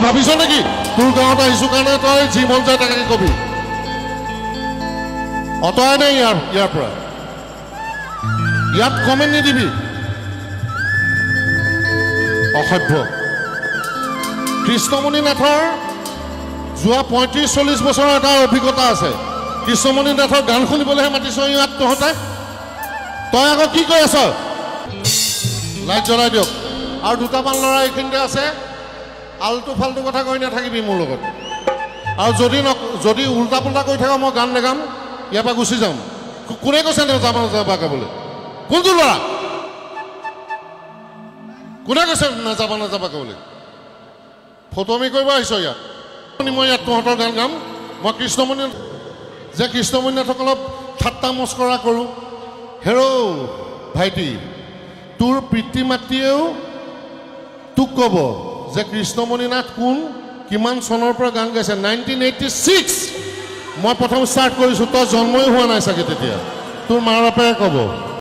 ভাবিছ নেকি তোৰ গাঁৱত আহিছোঁ কাৰণে তই যি মন যায় তাকে কবি অতৰাই নাই ইয়াৰ পৰা ইয়াত কমেণ্ট নিদিবি অসভ্য কৃষ্ণমণি নাথৰ যোৱা ৩৫-৪০ বছৰৰ এটা অভিজ্ঞতা আছে কৃষ্ণমণি নাথৰ গান শুনিবলৈহে মাতিছ ইয়াত তহঁতে তই আকৌ কি কৈ আছ লাইট জ্বলাই দিয়ক আৰু দুটামান ল'ৰা এইখিনিতে আছে আলটু ফাল্টু কথা কৈ নাথাকিবি মোৰ লগত আৰু যদি উল্টা পুল্টা কৰি থাক মই গান নেগাম ইয়াৰ পৰা গুচি যাম কোনে কৈছে নাযাবা গাবলৈ কোনটো ল'ৰা কোনে কৈছে নাযাবা গাবলৈ ফটোমি কৰিব আহিছ ইয়াত মই ইয়াত তহঁতৰ গান গাম মই কৃষ্ণমণি নাথসকলক ঠাট্টা মস্কৰা কৰোঁ হেৰ' ভাইটি তোৰ পিতৃ মাতৃয়েও তোক ক'ব যে কৃষ্ণমণি নাথ কোন কিমান চনৰ পৰা গান গাইছে 1986 মই প্ৰথম ষ্টাৰ্ট কৰিছোঁ তই জন্মই হোৱা নাই চাগে তেতিয়া তোৰ মা বাপেৰে ক'ব